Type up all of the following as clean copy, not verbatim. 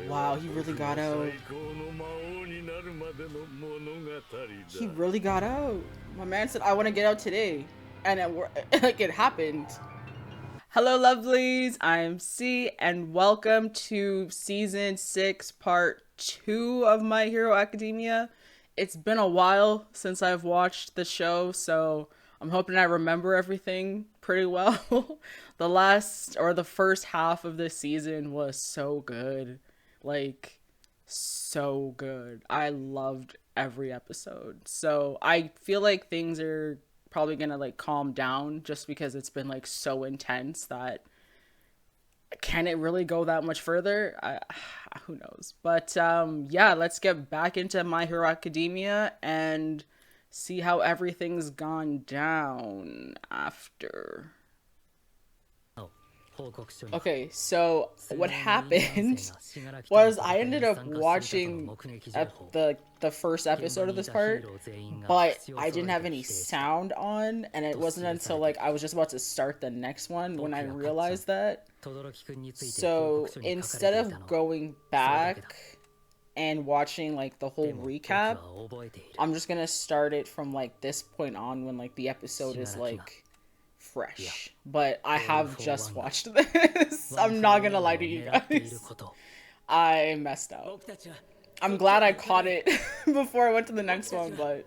Wow, he really got out. He really got out. My man said, I want to get out today. And like it happened. Hello, lovelies. I'm C, and welcome to season 6, part 2 of My Hero Academia. It's been a while since I've watched the show, so I'm hoping I remember everything pretty well. The first half of this season was so good. Like, so good. I loved every episode. So I feel like things are probably gonna like calm down just because it's been like so intense that can it really go that much further? Who knows? But yeah, let's get back into My Hero Academia and see how everything's gone down after. Okay, so what happened was I ended up watching the first episode of this part, but I didn't have any sound on, and it wasn't until like I was just about to start the next one when I realized that. So instead of going back and watching like the whole recap, I'm just gonna start it from like this point on when like the episode is like fresh. But I have just watched this. I'm not gonna lie to you guys. I messed up. I'm glad I caught it before I went to the next one, but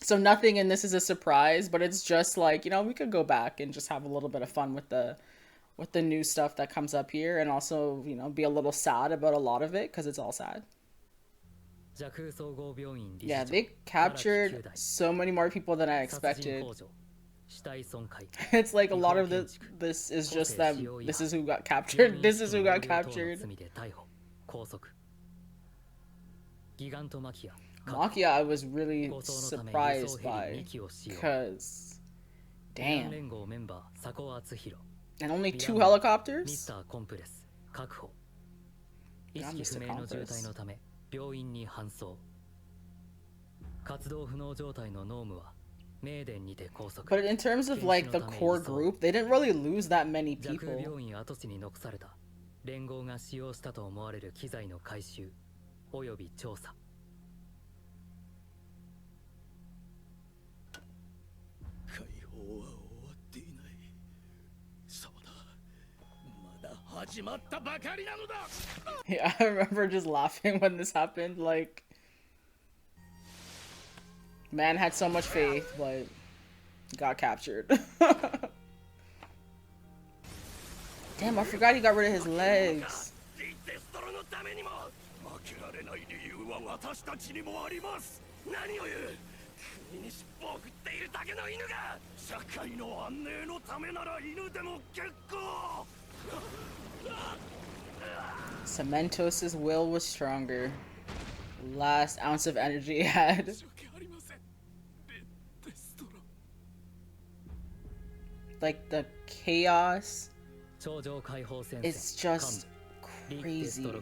so nothing in this is a surprise, but it's just like, we could go back and just have a little bit of fun with the new stuff that comes up here, and also, be a little sad about a lot of it because it's all sad. Yeah, they captured so many more people than I expected. It's like a lot of this is just them. This is who got captured. This is who got captured. Makia, I was really surprised by, because, damn. And only 2 helicopters? God, Mr. Compass. But in terms of like the core group, they didn't really lose that many people. Yeah, I remember just laughing when this happened. Like, man had so much faith, but got captured. Damn, I forgot he got rid of his legs. Cementos's will was stronger. Last ounce of energy he had. Like the chaos, it's just crazy.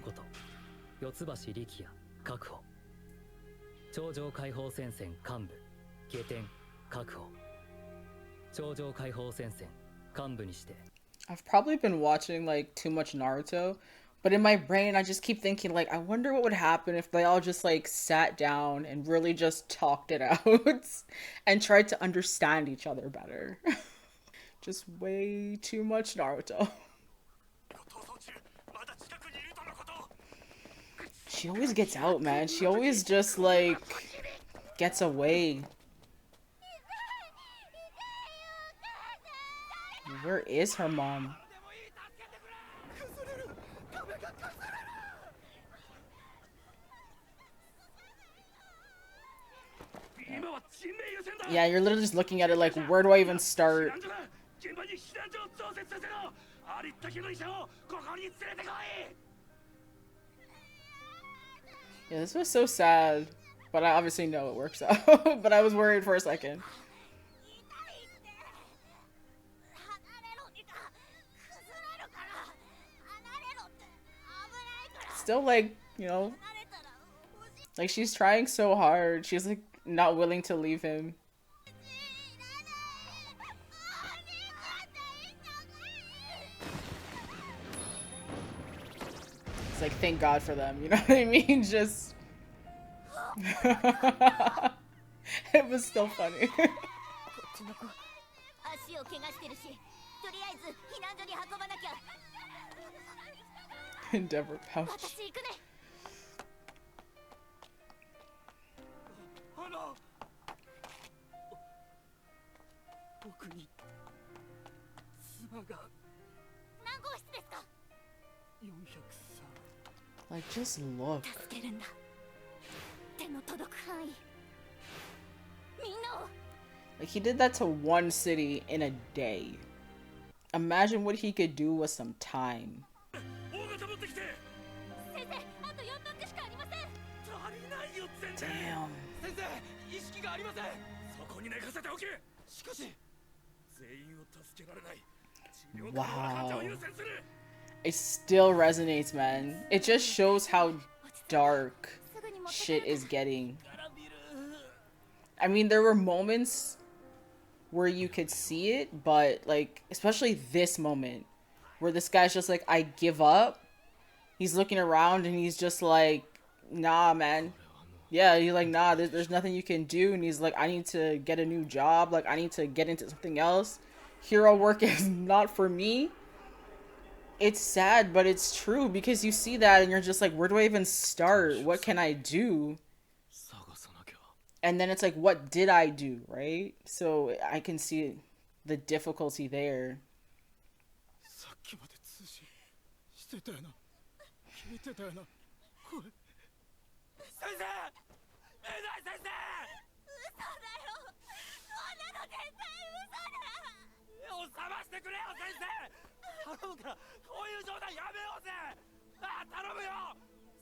I've probably been watching like too much Naruto, but in my brain I just keep thinking like, I wonder what would happen if they all just like sat down and really just talked it out and tried to understand each other better. Just way too much Naruto. She always gets out, man. She always just like gets away. Where is her mom? Yeah, you're literally just looking at it like, where do I even start? Yeah, this was so sad, but I obviously know it works out. But I was worried for a second. Still like, like she's trying so hard. She's like not willing to leave him. like, thank God for them, you know what I mean? Just it was still funny. Endeavor pouch. Like, just look. Like, he did that to one city in a day. Imagine what he could do with some time. Damn. Wow. It still resonates, man. It just shows how dark shit is getting. I mean, there were moments where you could see it, but like, especially this moment where this guy's just like, I give up. He's looking around and he's just like, nah, man. Yeah, he's like, nah, there's nothing you can do. And he's like, I need to get a new job. Like, I need to get into something else. Hero work is not for me. It's sad, but it's true, because you see that and you're just like, where do I even start? What can I do? And then it's like, what did I do, right? So I can see the difficulty there.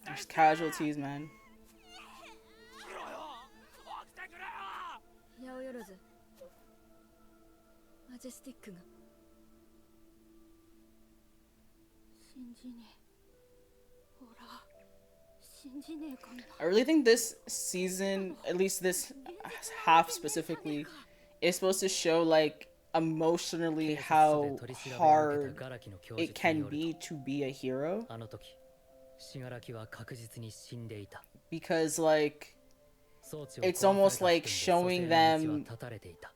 There's casualties, man. I really think this season, at least this half specifically, is supposed to show like emotionally how hard it can be to be a hero. Because like, it's almost like showing them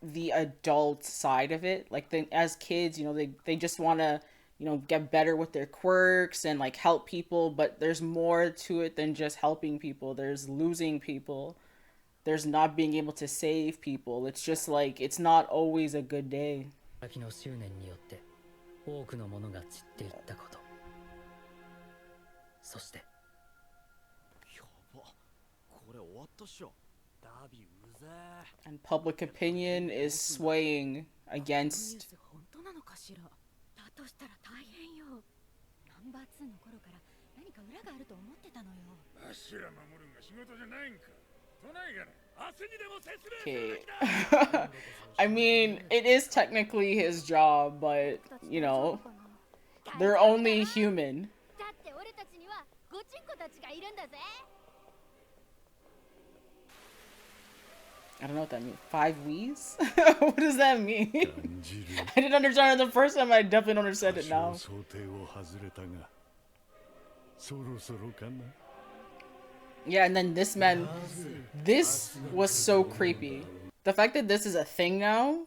the adult side of it. Like, as kids, you know, they just want to, you know, get better with their quirks and like help people, but there's more to it than just helping people. There's losing people. There's not being able to save people. It's just like, it's not always a good day. And public opinion is swaying against. Okay. I mean, it is technically his job, but, you know, they're only human. I don't know what that means. 5 Wii's? What does that mean? I didn't understand it the first time. I definitely don't understand it now. Yeah, and then this man, this was so creepy. The fact that this is a thing now,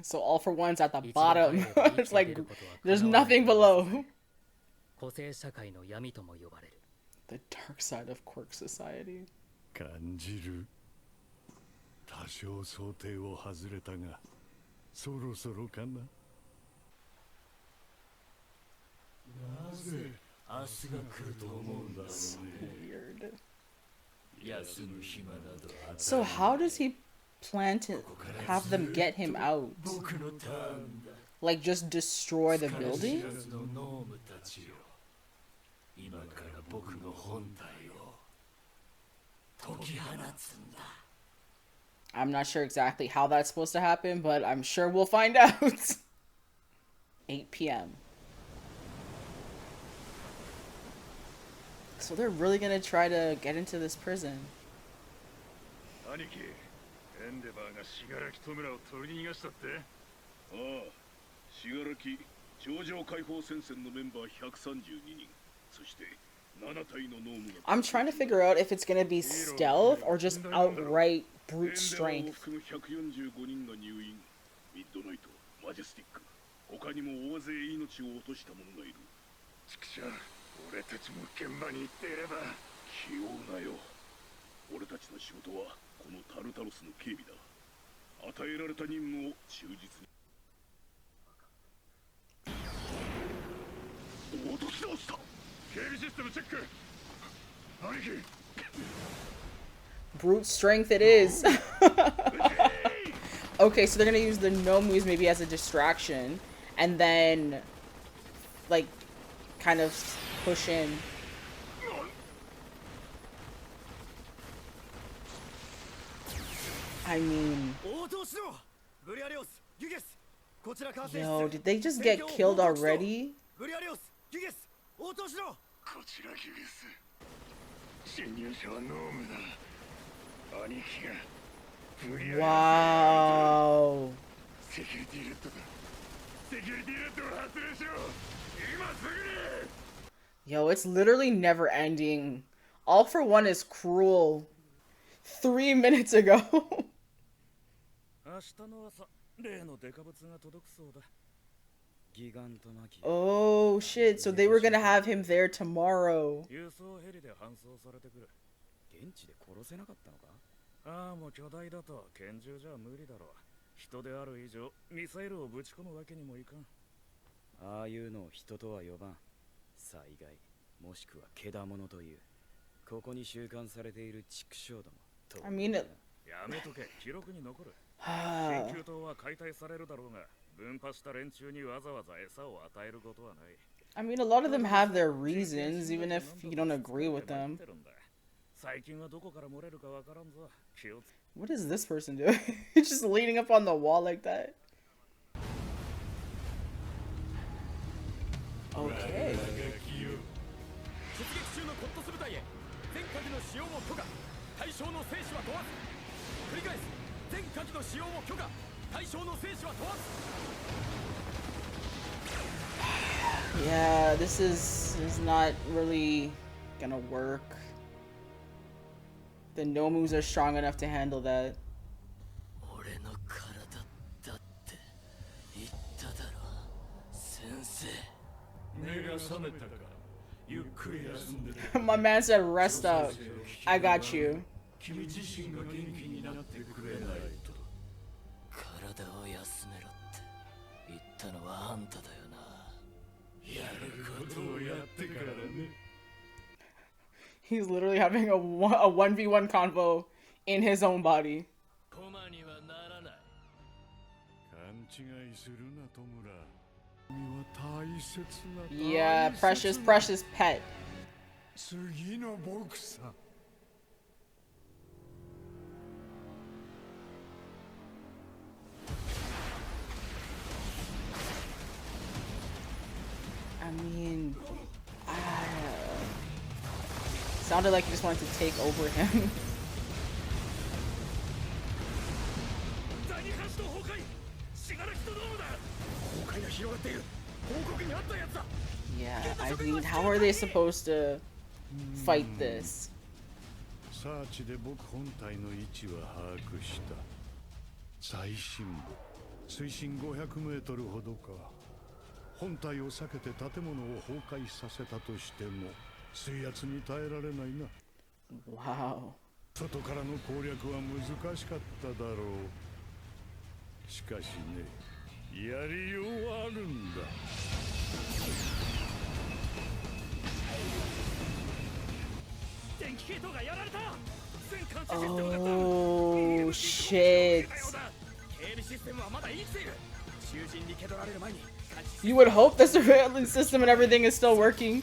So all for one's at the bottom. It's like, there's nothing below. The dark side of Quirk Society. So weird. So how does he plan to have them get him out? Like, just destroy the building? I'm not sure exactly how that's supposed to happen, but I'm sure we'll find out. 8 p.m. So they're really gonna try to get into this prison. Shigaraki 頂上解放戦線のメンバー132人、そして7体の脳無が I'm trying to figure out if it's gonna be stealth or just outright brute strength. 145人が入院。ミッドナイト、マジェスティック、他にも大勢命を落とした者がいる。畜生、俺たちも現場に行っていれば。気負うなよ。俺たちの仕事はこのタルタロスの警備だ。与えられた任務を忠実に。落とし直した。警備システムチェック。兄貴。Brute strength it is. Okay, so they're gonna use the Nomus maybe as a distraction, and then, like, kind of push in. I mean, yo, did they just get killed already? Wow. Yo, it's literally never ending. All for One is cruel. 3 minutes ago. Oh shit, so they were gonna have him there tomorrow. I mean, I mean, a lot of them have their reasons, even if you don't agree with them. What is this person doing? Just leaning up on the wall like that. Okay. Yeah, this is not really gonna work. The Nomus are strong enough to handle that. My man said rest up. I got you. He's literally having a 1v1 convo in his own body. Yeah, precious pet. I mean, sounded like he just wanted to take over him. Yeah, I mean, how are they supposed to fight this? Wow. Oh shit. You would hope the surveillance system and everything is still working.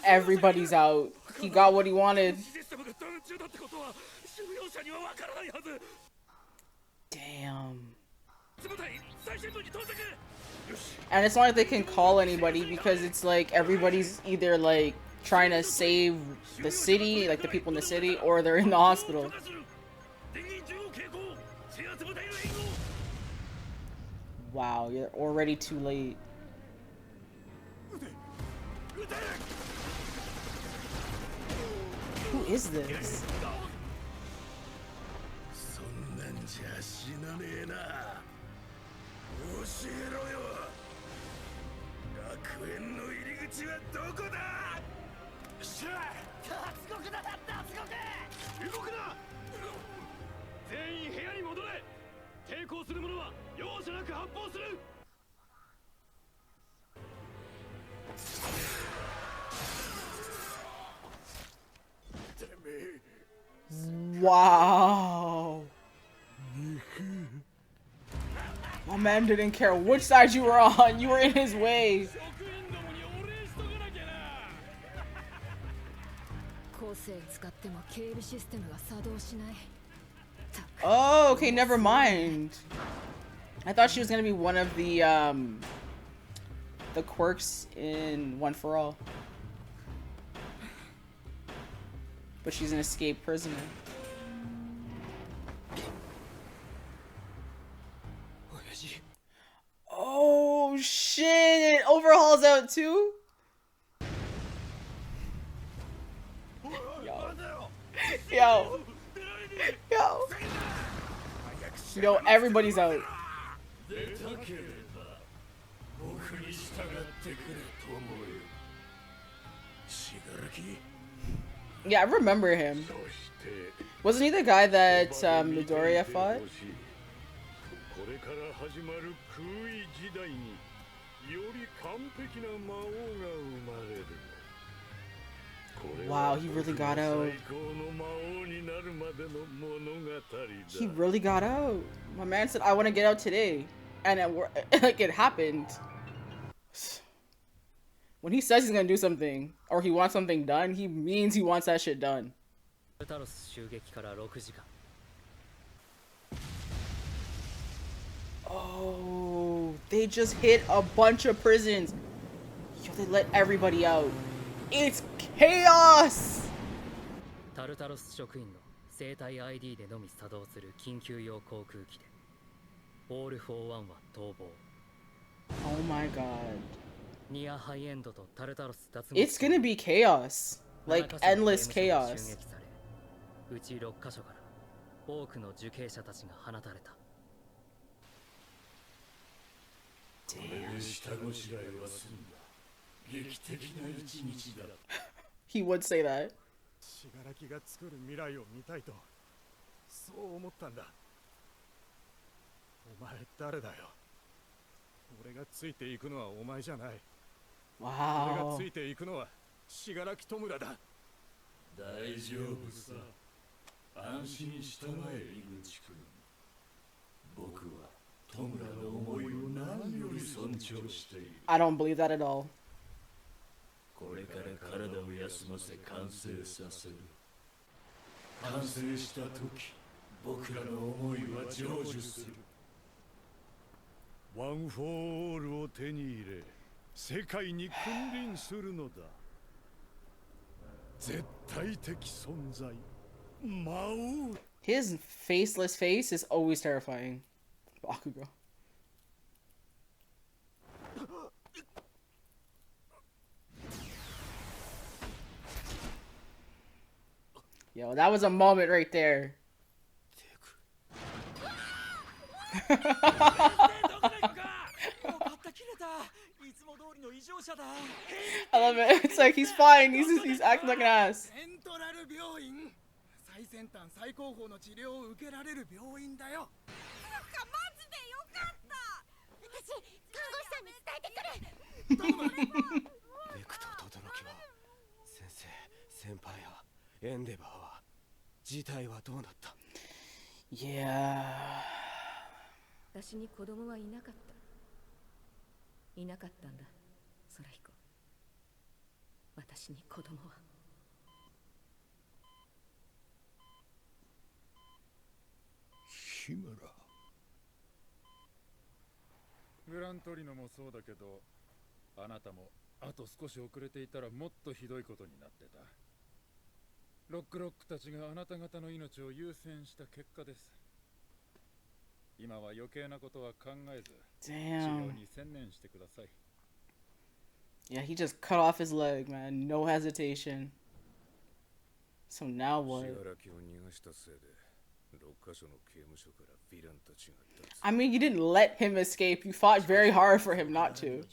Everybody's out. He got what he wanted. Damn. And it's not like they can call anybody because it's like everybody's either like trying to save the city, like the people in the city, or they're in the hospital. Wow, you're already too late. Who is this? Wow. My man didn't care which side you were on. You were in his way. Oh, okay, never mind. I thought she was gonna be one of the quirks in One for All. But she's an escaped prisoner. Oh shit! Overhaul's out too? Yo. Yo. Yo, everybody's out. Yeah, I remember him. Wasn't he the guy that Midoriya fought? Wow, he really got out. He really got out. My man said, I want to get out today. And like it happened. When he says he's gonna do something, or he wants something done, he means he wants that shit done. Oh, they just hit a bunch of prisons. Yo, they let everybody out. It's chaos! Oh my god. It's gonna be chaos. Like, endless chaos. He would say that. Wow. I don't believe that at all. One for all を手に入れ、世界に君臨するのだ。絶対的存在、魔王。His faceless face is always terrifying. Bakugo. Yo, that was a moment right there. I love it. It's like he's fine. He's acting like an ass. Yeah. 私に子供はいなかった。いなかったんだ、空彦。私に子供は。日村。グラントリノもそうだけど、あなたもあと少し遅れていたらもっとひどいことになってた。ロックたちがあなた方の命を優先した結果です。今は余計なことは考えず、治療に専念してください。Yeah, he just cut off his leg, man. No hesitation. So now what? I mean, you didn't let him escape. You fought very hard for him not to.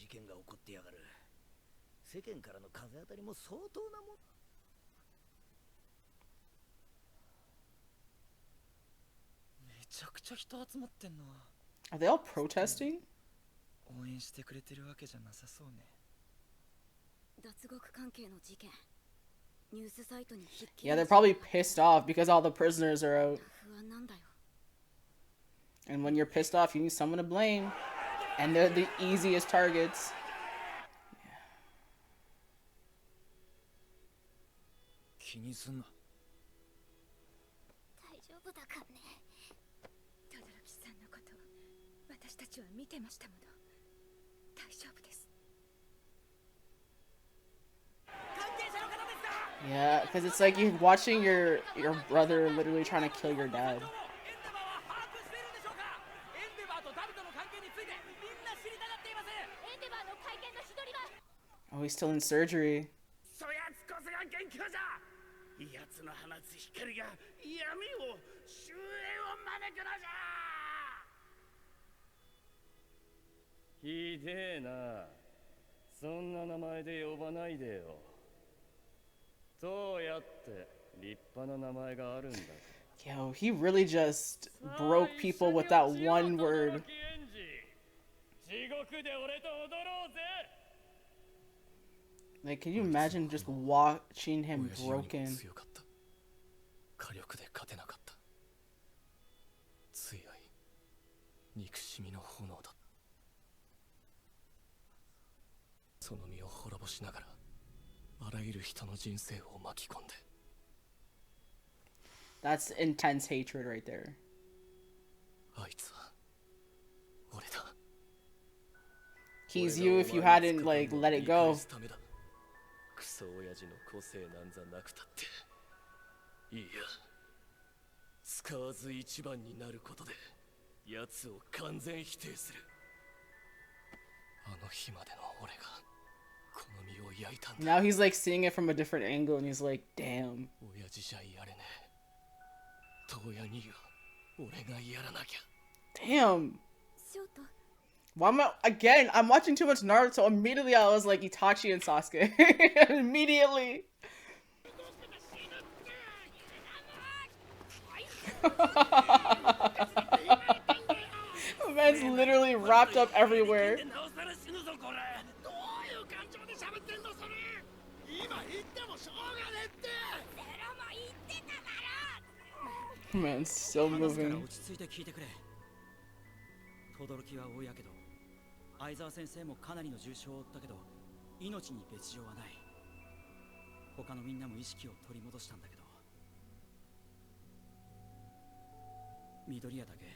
世間からの風当たりも相当なもん。めちゃくちゃ人集まってんな。Are they all protesting? 応援してくれてるわけじゃなさそうね。脱獄関係の事件。ニュースサイトに筆記。Yeah, they're probably pissed off because all the prisoners are out. 不安なんだよ。And when you're pissed off, you need someone to blame. And they're the easiest targets. 気にすんな。大丈夫だかね。轟さんのこと、私たちは見てましたもの。大丈夫です。 Yeah, because it's like you're watching your brother literally trying to kill your dad. Oh, he's still in surgery. 奴の放つ光が闇を終焉を招くのじゃ。ひでえな。そんな名前で呼ばないでよ。そうやって立派な名前があるんだ。Yo, he really just broke people with that one word. 地獄で俺と踊ろうぜ。 Like, can you imagine just watching him broken? 火力で勝てなかった。強い憎しみの炎だ。その身を滅ぼしながらあらゆる人の人生を巻き込んで。That's intense hatred right there. あいつは俺だ。 He's you if you hadn't like let it go. クソ親父の個性なんざなくたって。いや、使わず一番になることで奴を完全否定する。あの日までの俺がこの身を焼いたんだ。 Now he's like seeing it from a different angle and he's like, damn. 親父じゃやれねえ。東野には俺がやらなきゃ。 Damn. ショート。 Why am I again? I'm watching too much Naruto. Immediately I was like Itachi and Sasuke. Immediately. The man's literally wrapped up everywhere. Man's still moving. 轟は大やけど、相沢先生もかなりの重傷を負ったけど、命に別状はない。他のみんなも意識を取り戻したんだけど、緑谷だけ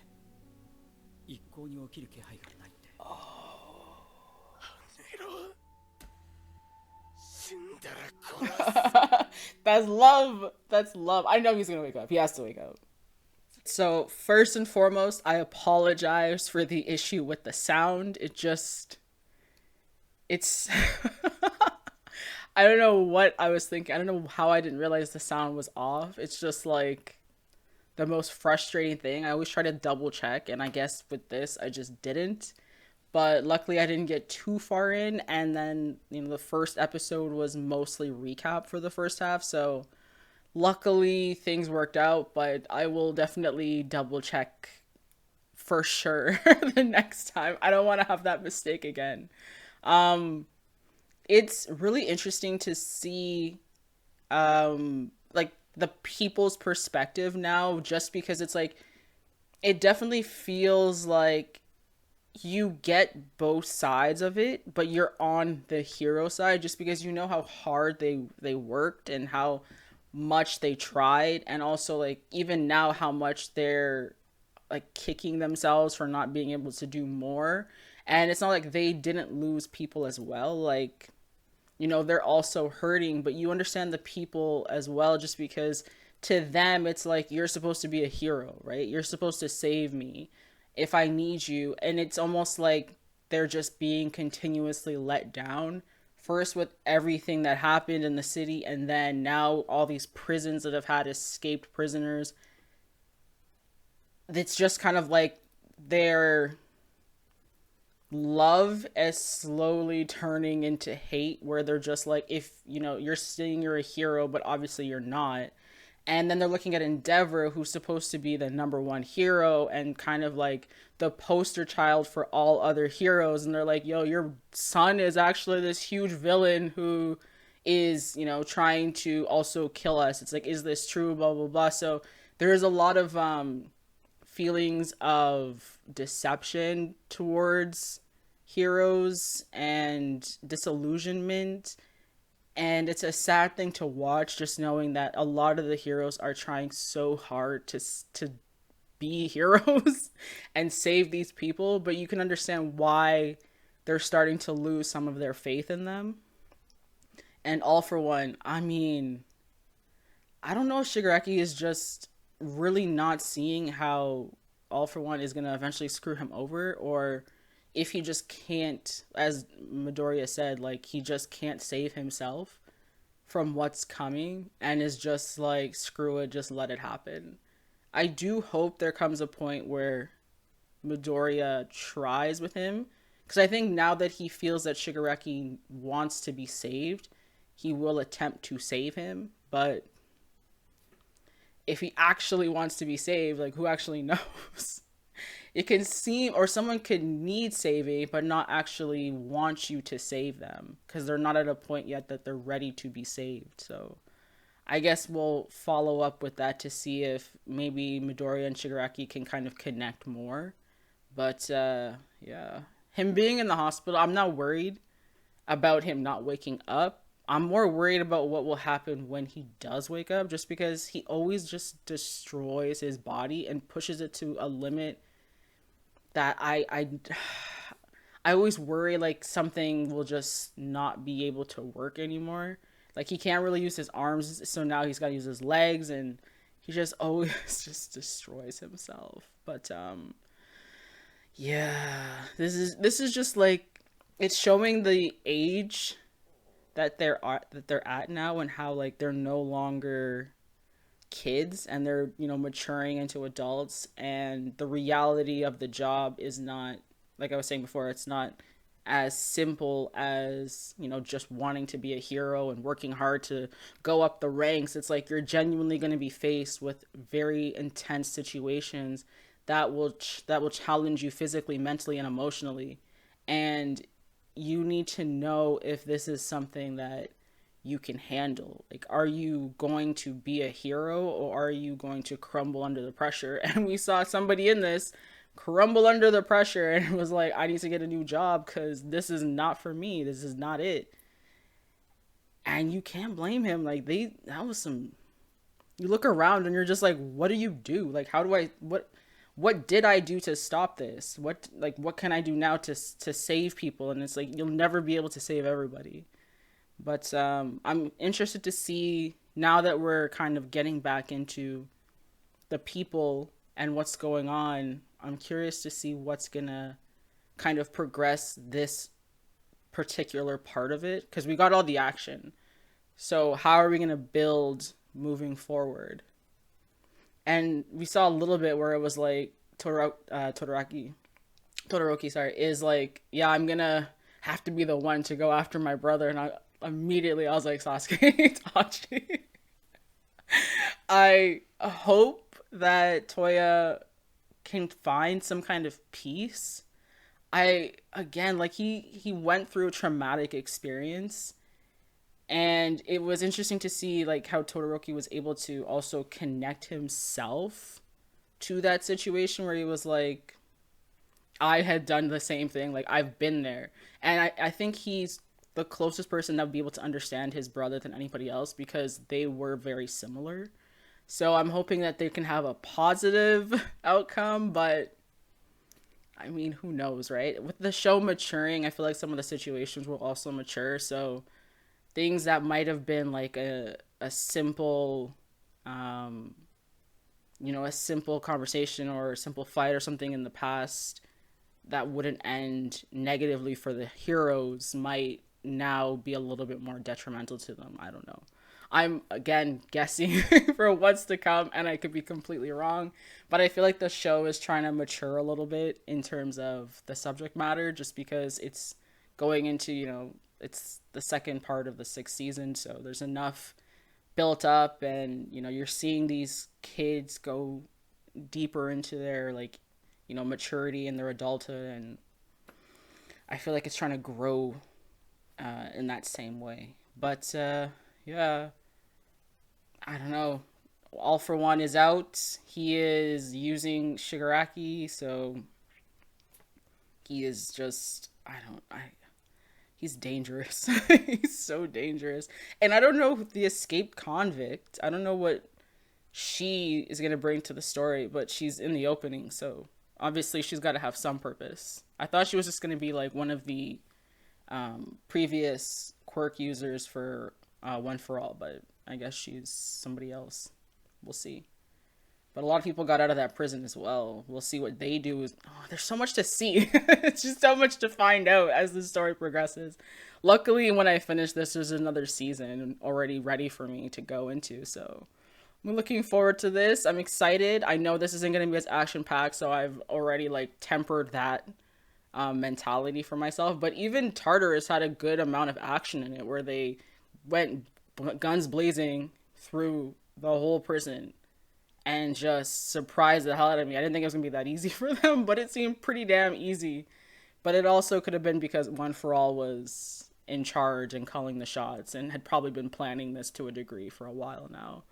一向に起きる気配がないって。That's love. That's love. I know he's gonna wake up. He has to wake up. So first and foremost, I apologize for the issue with the sound. It's I don't know what I was thinking. I don't know how I didn't realize the sound was off. It's just like the most frustrating thing. I always try to double check, and I guess with this I just didn't. But luckily I didn't get too far in, and then, you know, the first episode was mostly recap for the first half, so luckily things worked out, but I will definitely double check for sure the next time. I don't want to have that mistake again. It's really interesting to see like the people's perspective now, just because it's like it definitely feels like you get both sides of it, but you're on the hero side just because you know how hard they worked and how much they tried, and also like even now how much they're like kicking themselves for not being able to do more. And it's not like they didn't lose people as well. Like, you know, they're also hurting, but you understand the people as well, just because to them it's like you're supposed to be a hero, right? You're supposed to save me if I need you. And it's almost like they're just being continuously let down. First with everything that happened in the city, and then now all these prisons that have had escaped prisoners. It's just kind of like their love is slowly turning into hate, where they're just like, if you know, you're saying you're a hero but obviously you're not. And then they're looking at Endeavor, who's supposed to be the number one hero and kind of like the poster child for all other heroes, and they're like, yo, your son is actually this huge villain who is, you know, trying to also kill us. It's like, is this true, blah blah blah. So there's a lot of feelings of deception towards heroes and disillusionment. And it's a sad thing to watch, just knowing that a lot of the heroes are trying so hard to be heroes and save these people, but you can understand why they're starting to lose some of their faith in them. And All For One, I mean, I don't know if Shigaraki is just really not seeing how All For One is going to eventually screw him over, or if he just can't, as Midoriya said, like, he just can't save himself from what's coming and is just like, screw it, just let it happen. I do hope there comes a point where Midoriya tries with him, because I think now that he feels that Shigaraki wants to be saved, he will attempt to save him. But if he actually wants to be saved, like, who actually knows? It can seem, or someone could need saving, but not actually want you to save them, because they're not at a point yet that they're ready to be saved. So I guess we'll follow up with that to see if maybe Midoriya and Shigaraki can kind of connect more. But yeah, him being in the hospital, I'm not worried about him not waking up. I'm more worried about what will happen when he does wake up, just because he always just destroys his body and pushes it to a limit that I always worry like something will just not be able to work anymore. Like, he can't really use his arms, so now he's got to use his legs, and he just always just destroys himself. But yeah, this is just like, it's showing the age that they're at now, and how like they're no longer kids and they're, you know, maturing into adults, and the reality of the job is not, like I was saying before, it's not as simple as, you know, just wanting to be a hero and working hard to go up the ranks. It's like you're genuinely going to be faced with very intense situations that will challenge you physically, mentally, and emotionally. And you need to know if this is something that you can handle. Like, are you going to be a hero, or are you going to crumble under the pressure? And we saw somebody in this crumble under the pressure and was like, I need to get a new job because this is not for me. This is not it. And you can't blame him. Like, that was some, you look around and you're just like, what do you do? Like, how do I, what did I do to stop this? What can I do now to save people? And it's like, you'll never be able to save everybody. But I'm interested to see, now that we're kind of getting back into the people and what's going on, I'm curious to see what's gonna kind of progress this particular part of it, because we got all the action. So how are we gonna build moving forward? And we saw a little bit where it was like Todoroki, sorry, is like, yeah, I'm gonna have to be the one to go after my brother. And I was like, Sasuke, Itachi. I hope that Toya can find some kind of peace. Again, like, he went through a traumatic experience, and it was interesting to see like how Todoroki was able to also connect himself to that situation, where he was like, I had done the same thing, like, I've been there. And I think he's the closest person that would be able to understand his brother than anybody else, because they were very similar. So I'm hoping that they can have a positive outcome, but I mean, who knows, right? With the show maturing, I feel like some of the situations will also mature. So things that might have been like a simple, um, a simple conversation or a simple fight or something in the past that wouldn't end negatively for the heroes might now be a little bit more detrimental to them. I don't know. I'm again guessing for what's to come, and I could be completely wrong, but I feel like the show is trying to mature a little bit in terms of the subject matter, just because it's going into, it's the second part of the sixth season, so there's enough built up, and you're seeing these kids go deeper into their like maturity and their adulthood, and I feel like it's trying to grow in that same way. But yeah, I don't know. All for One is out. He is using Shigaraki, so he is just he's dangerous. He's so dangerous. And I don't know the escaped convict. I don't know what she is going to bring to the story, but she's in the opening, so obviously she's got to have some purpose. I thought she was just going to be like one of the previous quirk users for One for All, but I guess she's somebody else. We'll see. But a lot of people got out of that prison as well. We'll see what they do. There's so much to see. It's just so much to find out as the story progresses. Luckily, when I finish this, there's another season already ready for me to go into. So I'm looking forward to this. I'm excited. I know this isn't going to be as action-packed, so I've already like tempered that mentality for myself. But even Tartarus had a good amount of action in it, where they went guns blazing through the whole prison and just surprised the hell out of me. I didn't think it was going to be that easy for them, but it seemed pretty damn easy. But it also could have been because One for All was in charge and calling the shots and had probably been planning this to a degree for a while now.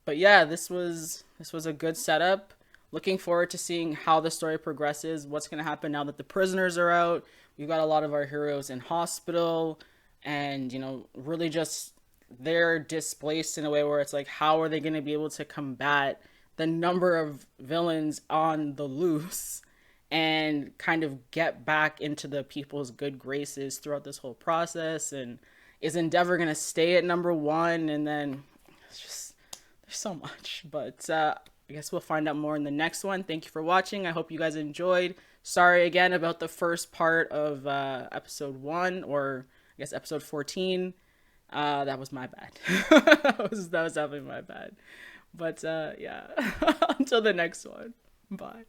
But yeah, this was a good setup. Looking forward to seeing how the story progresses, what's going to happen now that the prisoners are out. We've got a lot of our heroes in hospital, and really just they're displaced in a way where it's like, how are they going to be able to combat the number of villains on the loose and kind of get back into the people's good graces throughout this whole process? And is Endeavor going to stay at number one? And then it's just, there's so much, but I guess we'll find out more in the next one. Thank you for watching. I hope you guys enjoyed. Sorry again about the first part of episode 1, or I guess episode 14. That was my bad. that was definitely my bad. But yeah, until the next one. Bye.